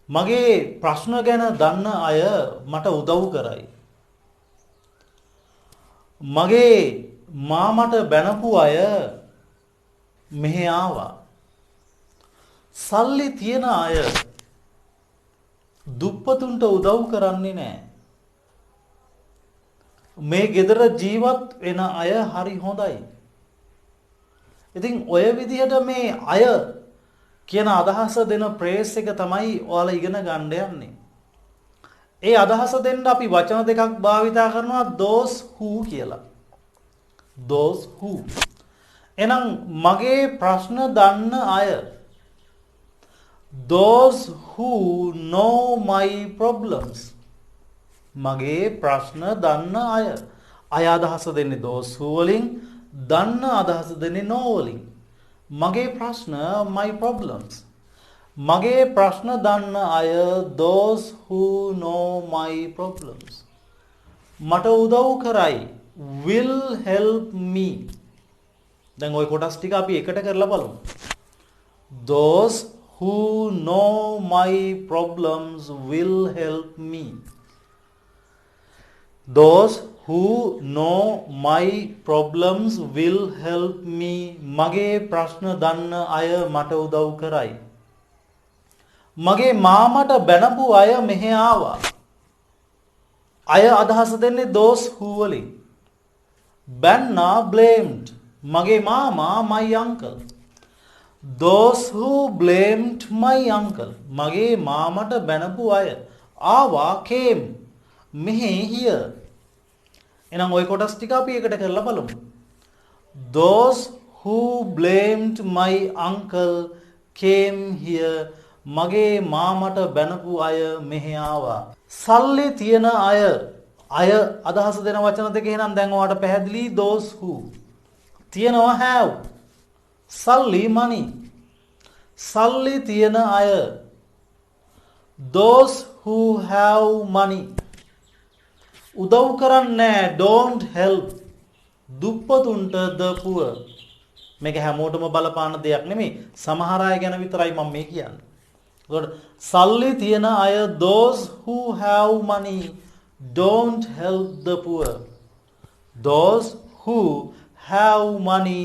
මගේ ප්‍රශ්න ගැන දන්න අය මට උදව් කරයි. මගේ මාමට බැනපු අය මෙහෙ ආවා. සල්ලි තියන අය දුප්පතුන්ට උදව් කරන්නේ නැහැ. මේ ගෙදර ජීවත් වෙන අය හරි හොඳයි. ඉතින් ඔය විදිහට මේ අය කියන අදහස දෙන ප්‍රේස් එක තමයි ඔයාලා ඉගෙන ගන්න යන්නේ. ඒ අදහස දෙන්න අපි වචන දෙකක් භාවිතා කරනවා those who කියලා. those who. එහෙනම් මගේ ප්‍රශ්න දන්න අය. those who know my problems. මගේ ප්‍රශ්න දන්න අය. අය අදහස දෙන්නේ those who වලින්, දන්න අදහස දෙන්නේ know වලින්. මගේ ප්‍රශ්න my problems. මගේ ප්‍රශ්න දන්න අය those who know my problems. මට උදව් කරයි will help me. දැන් ওই කොටස් ටික අපි එකට කරලා බලමු. those who know my problems will help me. those who know my problems will help me. මගේ ප්‍රශ්න දන්න අය මට උදව් කරයි. මගේ මාමට බැනපු අය මෙහෙ ආවා. අය අදහස දෙන්නේ those who වලින්. බැන්නා blamed. මගේ මාමා my uncle. those who blamed my uncle. මගේ මාමට බැනපු අය ආවා came. මෙහෙ here. එහෙනම් ওই කොටස් ටික අපි එකට කරලා බලමු. those who blamed my uncle came here. මගේ මාමට බැනපු අය මෙහෙ ආවා. සල්ලි තියන අය. අය අදහස දෙන වචන දෙක එහෙනම් දැන් ඔයාලට පැහැදිලි those who. තියනවා have. සල්ලි money. සල්ලි තියන අය. those who have money. උදව් කරන්නේ don't help. දුප්පතුන්ට the poor. මේක හැමෝටම බලපාන දෙයක් නෙමෙයි. සමහර අය ගැන විතරයි මම මේ කියන්නේ. ඒකට සල්ලි තියන අය those who have money don't help the poor. those who have money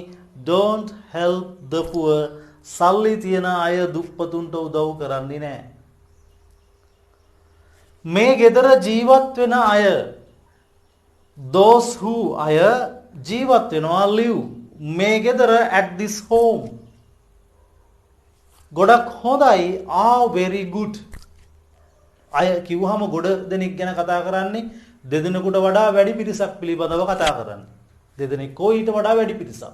don't help the poor. සල්ලි තියන අය දුප්පතුන්ට උදව් කරන්නේ නැහැ. මේ ගෙදර ජීවත් වෙන අය those who අය ජීවත් වෙනවා live. මේ ගෙදර at this home. ගොඩක් හොඳයි are very good. අය කිව්වහම ගොඩ දෙනෙක් ගැන කතා කරන්නේ දෙදෙනෙකුට වඩා වැඩි පිරිසක් පිළිබඳව කතා කරන්නේ. දෙදෙනෙක් ඊට වඩා වැඩි පිරිසක්.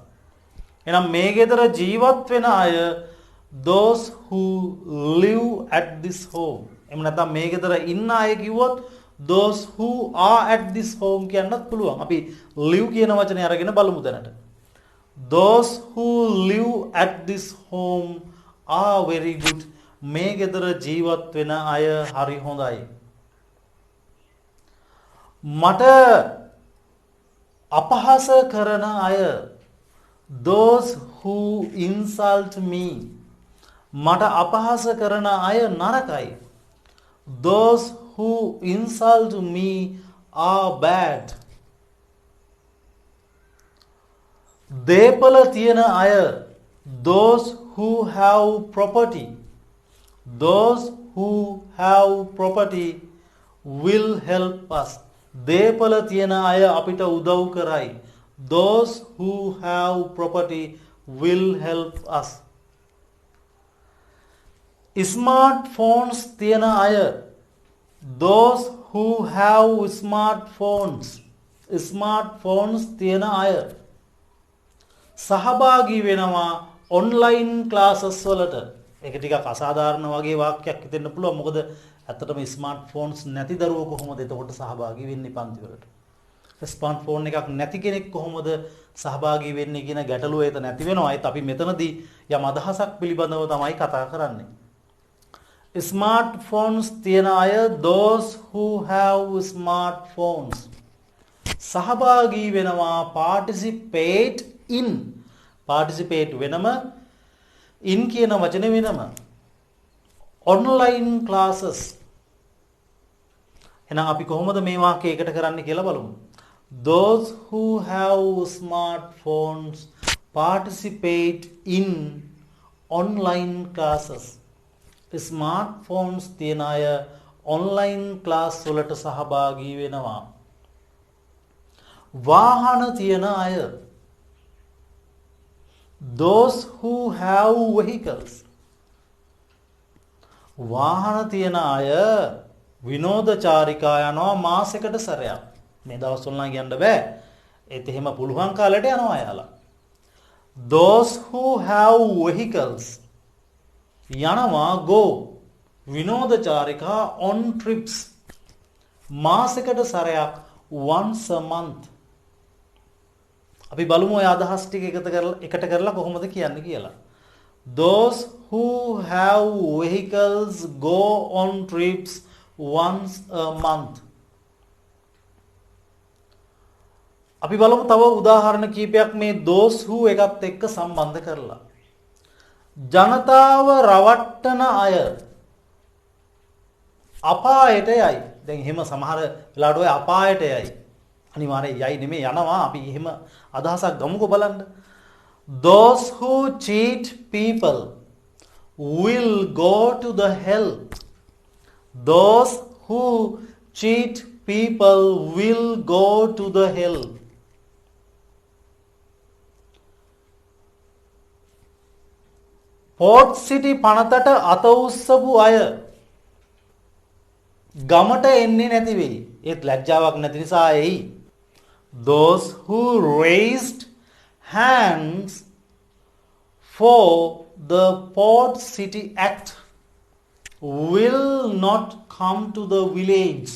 එහෙනම් මේ ගෙදර ජීවත් වෙන අය those who live at this home. එහෙම නැත්නම් මේ ගෙදර ඉන්න අය කිව්වොත් those who are at this home කියන්නත් පුළුවන්. අපි live කියන වචනේ අරගෙන බලමු දැනට. those who live at this home are very good. මේ ගෙදර ජීවත් වෙන අය හරි හොඳයි. මට අපහාස කරන අය those who insult me. මට අපහාස කරන අය නරකයි. those who insult me are bad. දේපල තියන අය those who have property. those who have property will help us. දේපල තියන අය අපිට උදව් කරයි. those who have property will help us. smartphones තියන අය those who have smartphones. smartphones තියන අය සහභාගී වෙනවා online classes වලට. ඒක ටිකක් අසාධාරණ වගේ වාක්‍යයක් හිතෙන්න පුළුවන්. මොකද ඇත්තටම smartphones නැති දරුවෝ කොහොමද එතකොට සහභාගී වෙන්නේ පන්ති වලට? ස්මාර්ට්ෆෝන් එකක් නැති කෙනෙක් කොහොමද සහභාගී වෙන්නේ කියන ගැටලුව ඒත නැති වෙනවා. ඒත් අපි මෙතනදී යම් අදහසක් පිළිබඳව තමයි කතා කරන්නේ. smartphones තියන අය those who have smartphones. සහභාගී වෙනවා participate in. participate වෙනම in කියන වචනේ වෙනම. online classes. එහෙනම් අපි කොහොමද මේ වාක්‍යය එකට කරන්නේ කියලා බලමු. Those who have smartphones participate in online classes. Smartphones තියන අය online class වලට සහභාගී වෙනවා. වාහන තියන අය. Those who have vehicles. වාහන තියන අය විනෝදචාරිකා යනවා මාසෙකට සැරයක්. මේ දවස්වල නම් යන්න බෑ. ඒත් එහෙම පුළුවන් කාලෙට යනවා යාලා. Those who have vehicles යනවා go විනෝදචාරිකා on trips මාසෙකට සැරයක් once a month. අපි බලමු ඔය අදහස් ටික එකට කරලා කොහොමද කියන්නේ කියලා. Those who have vehicles go on trips once a month. අපි බලමු තව උදාහරණ කීපයක් මේ those who එකත් එක්ක සම්බන්ධ කරලා. ජනතාව රවට්ටන අය අපායට යයි. දැන් එහෙම සමහර වෙලාවට ඔය අපායට යයි. අනිවාර්යයෙන් යයි නෙමෙයි යනවා. අපි එහෙම අදහසක් ගමුකෝ බලන්න. Those who cheat people will go to the hell. Those who cheat people will go to the hell. Port City පනතට අත උස්සපු අය ගමට එන්නේ නැති වෙයි. ඒත් ලැජ්ජාවක් නැති නිසා එයි. Those who raised hands for the Port City Act will not come to the village.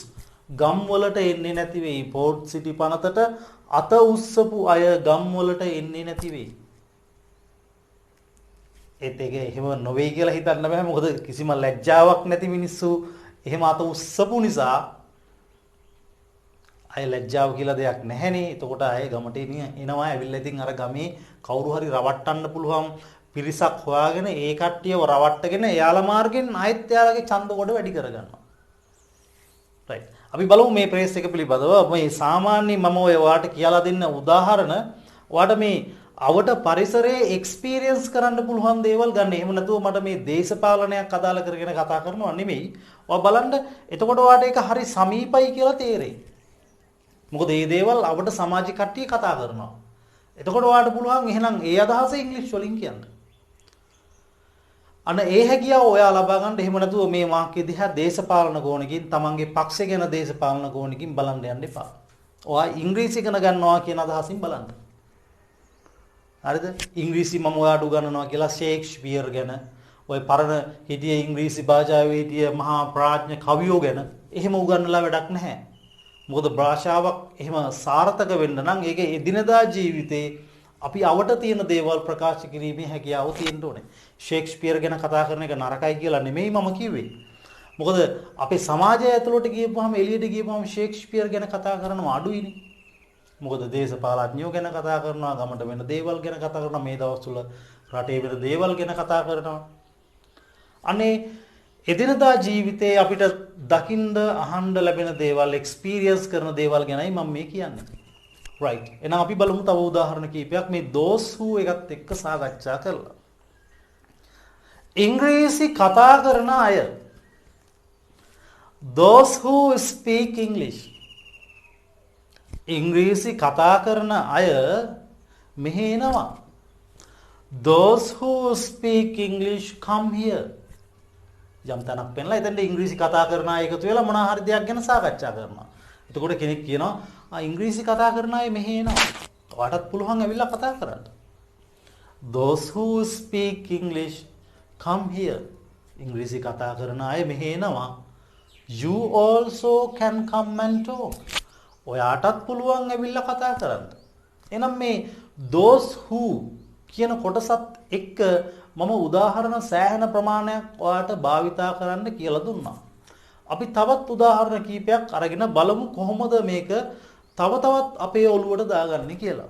ගම් වලට එන්නේ නැති වෙයි. Port City පනතට අත උස්සපු අය ගම් වලට එන්නේ නැති වෙයි. ඒත් ඒක එහෙම නොවේ කියලා හිතන්න බෑ. මොකද කිසිම ලැජ්ජාවක් නැති මිනිස්සු එහෙම අත උස්සපු නිසා අය ලැජ්ජාව කියලා දෙයක් නැහැනේ. එතකොට අය ගමට එනවා. ඇවිල්ලා ඉතින් අර ගමේ කවුරු හරි රවට්ටන්න පුළුවන් පිරිසක් හොයාගෙන ඒ කට්ටියව රවට්ටගෙන එයාලා මාර්ගෙන් ආයෙත් එයාලගේ ඡන්ද කොට වැඩි කරගන්නවා. රයිට්. අපි බලමු මේ ප්‍රේස් එක පිළිබඳව. මේ සාමාන්‍ය මම ඔය ඔයාලට කියලා දෙන්න උදාහරණ ඔයාලට මේ අවට පරිසරයේ එක්ස්පීරියන්ස් කරන්න පුළුවන් දේවල් ගන්න. එහෙම නැතුව මට මේ දේශපාලනයක් අදාළ කරගෙන කතා කරනවා නෙමෙයි. ඔයා බලන්න එතකොට ඔයාලට ඒක හරි සමීපයි කියලා තේරෙයි. මොකද මේ දේවල් අපිට සමාජ කට්ටිය කතා කරනවා. එතකොට ඔයාලට පුළුවන් එහෙනම් ඒ අදහස ඉංග්‍රීසි වලින් කියන්න. අන්න ඒ හැකියාව ඔයා ලබා ගන්න. එහෙම නැතුව මේ වාක්‍ය දිහා දේශපාලන කෝණකින් තමන්ගේ පක්ෂය ගැන දේශපාලන කෝණකින් බලන්න යන්න එපා. ඔයා ඉංග්‍රීසි ඉගෙන ගන්නවා කියන අදහසින් බලන්න. හරිද? ඉංග්‍රීසි මම ඔයාට උගන්වනවා කියලා ෂේක්ස්පියර් ගැන ඔය පරණ හිටිය ඉංග්‍රීසි භාෂාවේ හිටිය මහා ප්‍රඥ කවියෝ ගැන එහෙම උගන්වලා වැඩක් නැහැ. මොකද භාෂාවක් එහෙම සාර්ථක වෙන්න නම් ඒක එදිනදා ජීවිතේ අපි අවට තියෙන දේවල් ප්‍රකාශ කිරීමේ හැකියාව තියෙන්න ඕනේ. ෂේක්ස්පියර් ගැන කතා කරන එක නරකයි කියලා නෙමෙයි මම කිව්වේ. මොකද අපේ සමාජය ඇතුළට ගියපුවාම එළියට ගියපුවාම ෂේක්ස්පියර් ගැන කතා කරනවා අඩුයිනේ. මොකද දේශපාලඥයෝ ගැන කතා කරනවා, ගමට වෙන දේවල් ගැන කතා කරනවා, මේ දවස්වල රටේ වෙන දේවල් ගැන කතා කරනවා. අනේ එදිනදා ජීවිතේ අපිට දකින්න අහන්න ලැබෙන දේවල්, එක්ස්පීරියන්ස් කරන දේවල් ගැනයි මම මේ කියන්නේ. right. එහෙනම් අපි බලමු තව උදාහරණ කීපයක් මේ those who එකත් එක්ක සාකච්ඡා කරලා. ඉංග්‍රීසි කතා කරන අය. Those who speak English. ඉංග්‍රීසි කතා කරන අය මෙහෙ එනවා. Those who speak English come here. යම් තැනක් පෙන්ලා එතෙන්ට ඉංග්‍රීසි කතා කරන අය එකතු වෙලා මොනවා හරි දෙයක් ගැන සාකච්ඡා කරනවා. එතකොට කෙනෙක් කියනවා ඉංග්‍රීසි කතා කරන අය මෙහෙ එනවා. ඔයාටත් පුළුවන් ඇවිල්ලා කතා කරන්න. Those who speak English come here. ඉංග්‍රීසි කතා කරන අය මෙහෙ එනවා. You also can come and talk. ඔයාටත් පුළුවන් ඇවිල්ලා කතා කරන්න. එහෙනම් මේ those who කියන කොටසත් එක්ක මම උදාහරණ සෑහෙන ප්‍රමාණයක් ඔයාට භාවිතා කරන්න කියලා දුන්නා. අපි තවත් උදාහරණ කීපයක් අරගෙන බලමු කොහොමද මේක තව තවත් අපේ ඔළුවට දාගන්නේ කියලා.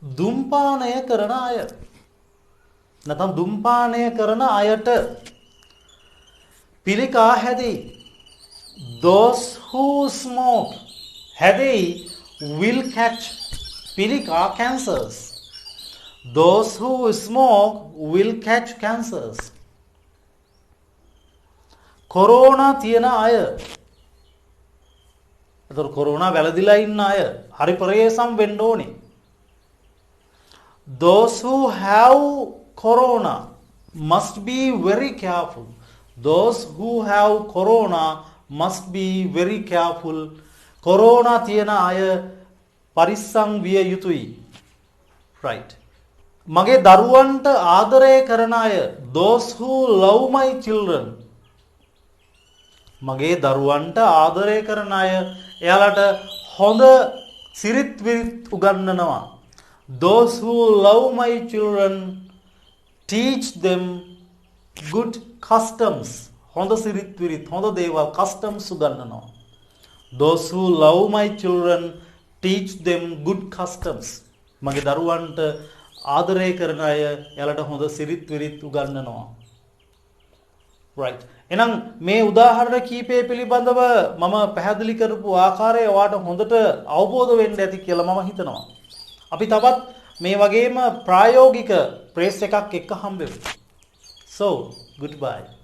දුම්පානය කරන අය. නැත්නම් දුම්පානය කරන අයට පිළිකා හැදෙයි. Those who smoke හැදෙයි will catch පිළිකා cancers. Those who smoke will catch cancers. Corona තියෙන අය. ඒතර කොරෝනා වැළඳිලා ඉන්න අය හරි ප්‍රවේශම් වෙන්න ඕනේ. Those who have corona must be very careful. Those who have corona must be very careful. Corona තියෙන අය පරිස්සම් විය යුතුයි. Right. මගේ දරුවන්ට ආදරය කරන අය. Those who love my children. මගේ දරුවන්ට ආදරය කරන අය එයාලට හොඳ සිරිත් විරිත් උගන්වනවා. Those who love my children teach them good customs. හොඳ සිරිත් විරිත් හොඳ දේවල් customs උගන්වනවා. Those who love my children teach them good customs. මගේ දරුවන්ට ආදරය කරන අය එයාලට හොඳ සිරිත් විරිත් උගන්වනවා. Right. එහෙනම් මේ උදාහරණ කීපය පිළිබඳව මම පැහැදිලි කරපු ආකාරය ඔයාලට හොඳට අවබෝධ වෙන්න ඇති කියලා මම හිතනවා. අපි තවත් මේ වගේම ප්‍රායෝගික ප්‍රේස් එකක් එක්ක හම්බෙමු. So, goodbye.